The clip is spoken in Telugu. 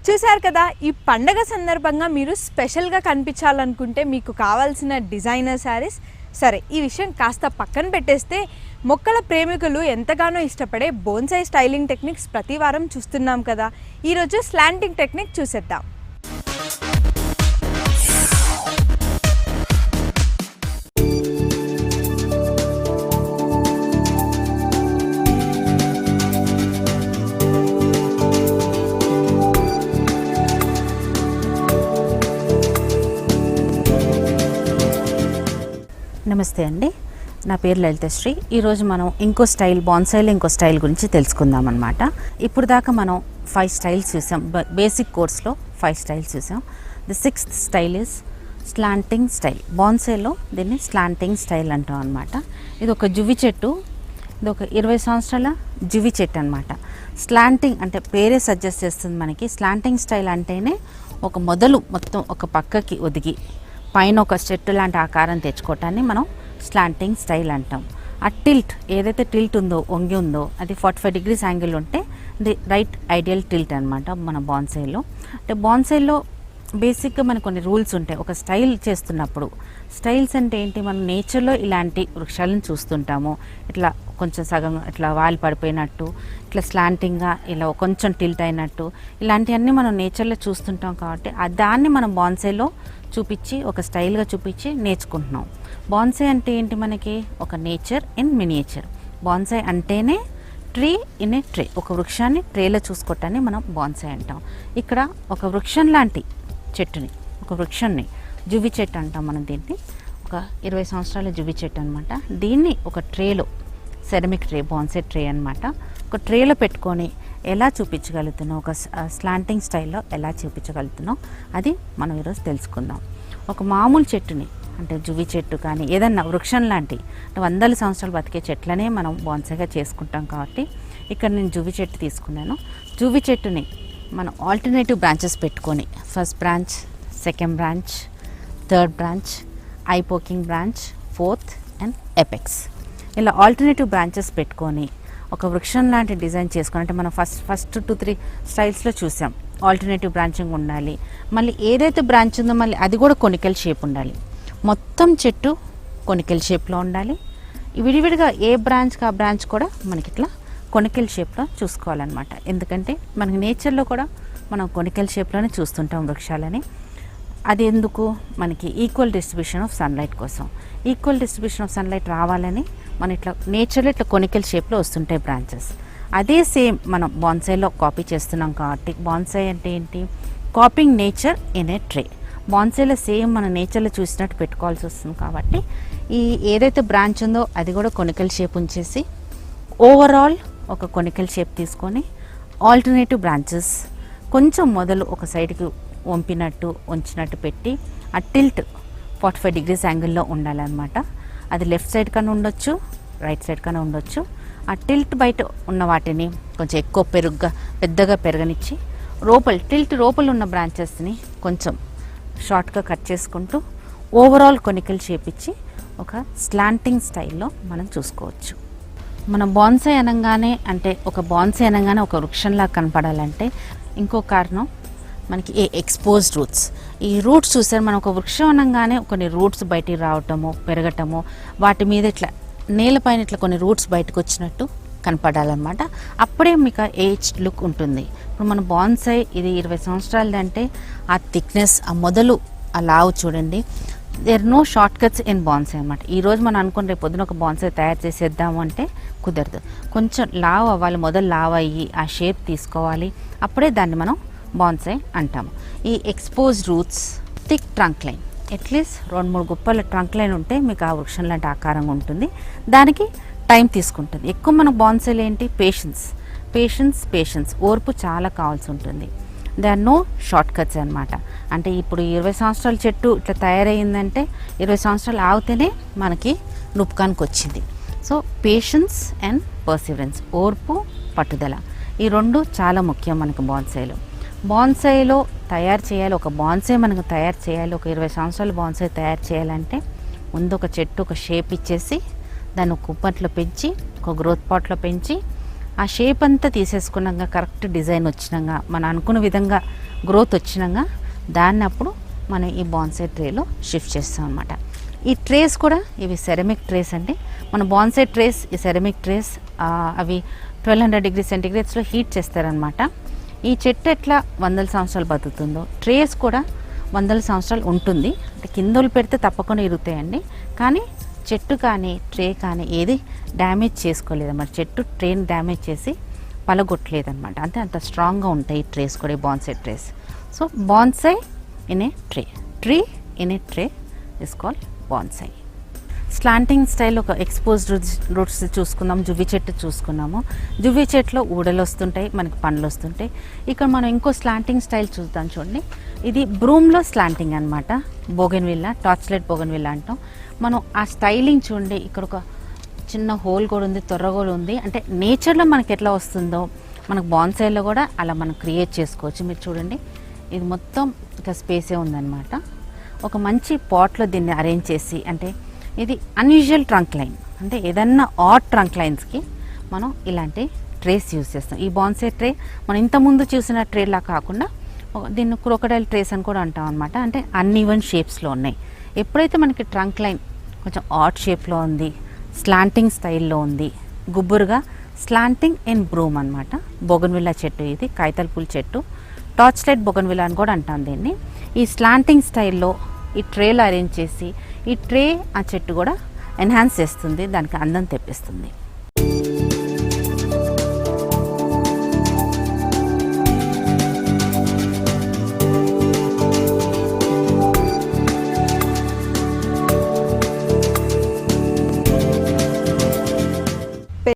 చూశారు కదా, ఈ పండగ సందర్భంగా మీరు స్పెషల్గా కనిపించాలనుకుంటే మీకు కావాల్సిన డిజైనర్ శారీస్. సరే, ఈ విషయం కాస్త పక్కన పెట్టేస్తే మొక్కల ప్రేమికులు ఎంతగానో ఇష్టపడే బోన్సాయి స్టైలింగ్ టెక్నిక్స్ ప్రతి వారం చూస్తున్నాం కదా. ఈరోజు స్లాంటింగ్ టెక్నిక్ చూసేద్దాం. నమస్తే అండి, నా పేరు లలితశ్రీ. ఈరోజు మనం ఇంకో స్టైల్, బాన్సాయిలో ఇంకో స్టైల్ గురించి తెలుసుకుందాం అనమాట. ఇప్పుడు దాకా మనం 5 స్టైల్స్ చూసాం. బేసిక్ కోర్స్లో 5 స్టైల్స్ చూసాం. The 6th style is slanting style. బాన్సాయిలో దీన్ని స్లాంటింగ్ స్టైల్ అంటాం అనమాట. ఇది ఒక జువి చెట్టు, ఇది ఒక 20 సంవత్సరాల జువి చెట్టు అనమాట. స్లాంటింగ్ అంటే పేరే సజెస్ట్ చేస్తుంది మనకి. స్లాంటింగ్ స్టైల్ అంటేనే ఒక మొదలు మొత్తం ఒక పక్కకి ఒదిగి పైన ఒక చెట్టు లాంటి ఆకారం తెచ్చుకోవటాన్ని మనం స్లాంటింగ్ స్టైల్ అంటాం. ఆ టిల్ట్ ఏదైతే టిల్ట్ ఉందో, వంగి ఉందో, అది 45 degrees యాంగిల్ ఉంటే అది రైట్ ఐడియల్ టిల్ట్ అనమాట మన బాన్సాయిలో. అంటే బాన్సాయిలో బేసిక్గా మనకు కొన్ని రూల్స్ ఉంటాయి. ఒక స్టైల్ చేస్తున్నప్పుడు స్టైల్స్ అంటే ఏంటి, మనం నేచర్లో ఇలాంటి వృక్షాలను చూస్తుంటాము. ఇట్లా కొంచెం సగం ఇట్లా వాల్ పడిపోయినట్టు, ఇట్లా స్లాంటింగ్గా ఇలా కొంచెం టిల్ట్ అయినట్టు, ఇలాంటివన్నీ మనం నేచర్లో చూస్తుంటాం. కాబట్టి దాన్ని మనం బాన్సాయిలో చూపించి ఒక స్టైల్గా చూపించి నేర్చుకుంటున్నాం. బాన్సాయి అంటే ఏంటి, మనకి ఒక నేచర్ ఇన్ మినియేచర్. బాన్సాయి అంటేనే ట్రీ ఇన్ ఏ ట్రే, ఒక వృక్షాన్ని ట్రేలో చూసుకోవటాన్ని మనం బాన్సాయి అంటాం. ఇక్కడ ఒక వృక్షం లాంటి చెట్టుని, ఒక వృక్షాన్ని జువి చెట్టు అంటాం మనం దీన్ని. ఒక 20 సంవత్సరాల జువి చెట్టు అనమాట. దీన్ని ఒక ట్రేలో, సెరమిక్ ట్రే, బాన్సాయి ట్రే అనమాట, ఒక ట్రేలో పెట్టుకొని ఎలా చూపించగలుగుతున్నాం, ఒక స్లాంటింగ్ స్టైల్లో ఎలా చూపించగలుగుతున్నాం, అది మనం ఈరోజు తెలుసుకుందాం. ఒక మామూలు చెట్టుని అంటే జువి చెట్టు కానీ ఏదన్నా వృక్షం లాంటి 100 సంవత్సరాలు బతికే చెట్లనే మనం బాన్సాయిగా చేసుకుంటాం. కాబట్టి ఇక్కడ నేను జువి చెట్టు తీసుకున్నాను. జువి చెట్టుని మనం ఆల్టర్నేటివ్ బ్రాంచెస్ పెట్టుకొని, first branch, second branch, third branch, I poking branch, fourth and apex, ఇలా ఆల్టర్నేటివ్ బ్రాంచెస్ పెట్టుకొని ఒక వృక్షం లాంటి డిజైన్ చేసుకొని, అంటే మనం ఫస్ట్ 2-3 స్టైల్స్లో చూసాం. ఆల్టర్నేటివ్ బ్రాంచింగ్ ఉండాలి, మళ్ళీ ఏదైతే బ్రాంచ్ ఉందో మళ్ళీ అది కూడా కొనికల్ షేప్ ఉండాలి. మొత్తం చెట్టు కొనికల్ షేప్లో ఉండాలి. విడివిడిగా ఏ బ్రాంచ్కి ఆ బ్రాంచ్ కూడా మనకి ఇట్లా కొనికల్ షేప్లో చూసుకోవాలన్నమాట. ఎందుకంటే మనకి నేచర్లో కూడా మనం కొనికల్ షేప్లోనే చూస్తుంటాం వృక్షాలని. అది ఎందుకు, మనకి ఈక్వల్ డిస్ట్రిబ్యూషన్ ఆఫ్ సన్లైట్ కోసం. ఈక్వల్ డిస్ట్రిబ్యూషన్ ఆఫ్ సన్లైట్ రావాలని మన ఇట్లా నేచర్లో ఇట్లా కొనికల్ షేప్లో వస్తుంటాయి బ్రాంచెస్. అదే సేమ్ మనం బాన్సాయిలో కాపీ చేస్తున్నాం. కాబట్టి బాన్సాయి అంటే ఏంటి, copying nature in a tray. బాన్సాయిలో సేమ్ మన నేచర్లో చూసినట్టు పెట్టుకోవాల్సి వస్తుంది. కాబట్టి ఈ ఏదైతే బ్రాంచ్ ఉందో అది కూడా కొనికల్ షేప్ ఉంచేసి ఓవరాల్ ఒక కొనికల్ షేప్ తీసుకొని ఆల్టర్నేటివ్ బ్రాంచెస్ కొంచెం మొదలు ఒక సైడ్కి వంపినట్టు ఉంచినట్టు పెట్టి ఆ టిల్ట్ 45 degrees యాంగిల్లో ఉండాలన్నమాట. అది లెఫ్ట్ సైడ్ కన్నా ఉండొచ్చు, రైట్ సైడ్ కన్నా ఉండొచ్చు. ఆ టిల్ట్ బయట ఉన్న వాటిని కొంచెం ఎక్కువ పెద్దగా పెరగనిచ్చి టిల్ట్ లోపల ఉన్న బ్రాంచెస్ని కొంచెం షార్ట్గా కట్ చేసుకుంటూ ఓవరాల్ కొనికల్ షేప్ ఇచ్చి ఒక స్లాంటింగ్ స్టైల్లో మనం చూసుకోవచ్చు. మన బాన్సాయి అనగానే ఒక వృక్షంలా కనపడాలంటే ఇంకో కారణం మనకి ఎక్స్పోజ్డ్ రూట్స్. ఈ రూట్స్ చూసారు, మనం ఒక వృక్షం అనగానే కొన్ని రూట్స్ బయటికి రావటము, పెరగటము, వాటి మీద ఇట్లా నేలపైన ఇట్లా కొన్ని రూట్స్ బయటకు వచ్చినట్టు కనపడాలన్నమాట. అప్పుడే మీకు ఏజ్డ్ లుక్ ఉంటుంది. ఇప్పుడు మన బాన్సాయి ఇది 20 సంవత్సరాలది అంటే ఆ థిక్నెస్, ఆ మొదలు, ఆ లావు చూడండి. There no short cuts in bonsai అనమాట. ఈరోజు మనం అనుకుని రేపు పొద్దున ఒక బాన్సాయి తయారు చేసేద్దాము అంటే కుదరదు. కొంచెం లావ్ అవ్వాలి, మొదలు లావ్ అయ్యి ఆ షేప్ తీసుకోవాలి, అప్పుడే దాన్ని మనం బాన్సాయి అంటాము. ఈ expose roots, thick trunk line, at least 2-3 గుప్పల ట్రంక్ లైన్ ఉంటే మీకు ఆ వృక్షం లాంటి ఆకారంగా ఉంటుంది. దానికి టైం తీసుకుంటుంది ఎక్కువ. మన బాన్సాయిలో ఏంటి, పేషెన్స్, ఓర్పు చాలా కావాల్సి ఉంటుంది. They are no short cuts అనమాట. అంటే ఇప్పుడు 20 సంవత్సరాల చెట్టు ఇట్లా తయారయ్యిందంటే 20 సంవత్సరాలు ఆగితేనే మనకి రూపకానికి వచ్చింది. సో పేషెన్స్ అండ్ పర్సివరెన్స్, ఓర్పు, పట్టుదల, ఈ 2 చాలా ముఖ్యం మనకు బాన్సాయిలో. బాన్సాయిలో తయారు చేయాలి, ఒక బాన్సాయి మనకు తయారు చేయాలి, ఒక 20 సంవత్సరాల బాన్సాయి తయారు చేయాలంటే ముందు ఒక చెట్టు ఒక షేప్ ఇచ్చేసి దాన్ని ఒక కుప్పట్లో పెంచి, ఒక గ్రోత్ పాట్లో పెంచి ఆ షేప్ అంతా తీసేసుకున్నాక కరెక్ట్ డిజైన్ వచ్చినాక మనం అనుకున్న విధంగా గ్రోత్ వచ్చినాక దాన్ని అప్పుడు మనం ఈ బాన్సై ట్రేలో షిఫ్ట్ చేస్తాం అనమాట. ఈ ట్రేస్ కూడా ఇవి సెరమిక్ ట్రేస్ అండి. మన బాన్సై ట్రేస్, ఈ సెరమిక్ ట్రేస్ అవి 1200 డిగ్రీ సెంటిగ్రేడ్స్లో హీట్ చేస్తారనమాట. ఈ చెట్టు ఎట్లా వందల సంవత్సరాలు బతుకుతుందో ట్రేస్ కూడా వందల సంవత్సరాలు ఉంటుంది. అంటే కిందలు పెడితే తప్పకుండా ఇరుగుతాయండి, కానీ చెట్టు కానీ ట్రే కానీ ఏది డ్యామేజ్ చేసుకోలేదన్నమాట. చెట్టు ట్రేని డ్యామేజ్ చేసి పలగొట్టలేదన్నమాట. అంటే అంత స్ట్రాంగ్గా ఉంటాయి ఈ ట్రేస్ కూడా, ఈ bonsai trace. So bonsai in a tray, tree in a tray is called bonsai. Slanting style ఒక ఎక్స్పోజ్డ్ రూట్స్ చూసుకుందాం. జువ్వి చెట్టు చూసుకున్నాము. జువ్వి చెట్టులో ఊడలు వస్తుంటాయి, మనకి పండ్లు వస్తుంటాయి. ఇక్కడ మనం ఇంకో స్లాంటింగ్ స్టైల్ చూద్దాం. చూడండి, ఇది బ్రూమ్లో స్లాంటింగ్ అనమాట. బోగన్విల్లా, టార్చ్ లైట్ బోగన్విల్లా అంటాం మనం. ఆ స్టైలింగ్ చూడండి, ఇక్కడ ఒక చిన్న హోల్ కూడా ఉంది, తొర్ర కూడా ఉంది. అంటే నేచర్లో మనకి ఎట్లా వస్తుందో మనకు బాన్సైలో కూడా అలా మనం క్రియేట్ చేసుకోవచ్చు. మీరు చూడండి, ఇది మొత్తం ఇట్లా స్పేసే ఉందన్నమాట. ఒక మంచి పాట్లో దీన్ని అరేంజ్ చేసి, అంటే ఇది అన్యూజువల్ ట్రంక్ లైన్, అంటే ఏదన్నా ఆడ్ ట్రంక్ లైన్స్కి మనం ఇలాంటి ట్రేస్ యూజ్ చేస్తాం. ఈ బాన్సై ట్రే మనం ఇంతకుముందు చూసిన ట్రేలా కాకుండా దీన్ని క్రోకడైల్ ట్రేస్ అని కూడా అంటాం అనమాట. అంటే అన్ఈవెన్ షేప్స్లో ఉన్నాయి. ఎప్పుడైతే మనకి ట్రంక్ లైన్ కొంచెం ఆడ్ షేప్లో ఉంది, స్లాంటింగ్ స్టైల్లో ఉంది, గుబ్బురుగా స్లాంటింగ్ ఇన్ బ్రూమ్ అనమాట. బోగన్విల్లా చెట్టు ఇది, కాగితాల పూల చెట్టు, టార్చ్ లైట్ బోగన్విల్లా అని కూడా అంటాం దీన్ని. ఈ స్లాంటింగ్ స్టైల్లో ఈ ట్రేలో అరేంజ్ చేసి, ఈ ట్రే ఆ చెట్టు కూడా ఎన్హాన్స్ చేస్తుంది, దానికి అందం తెప్పిస్తుంది.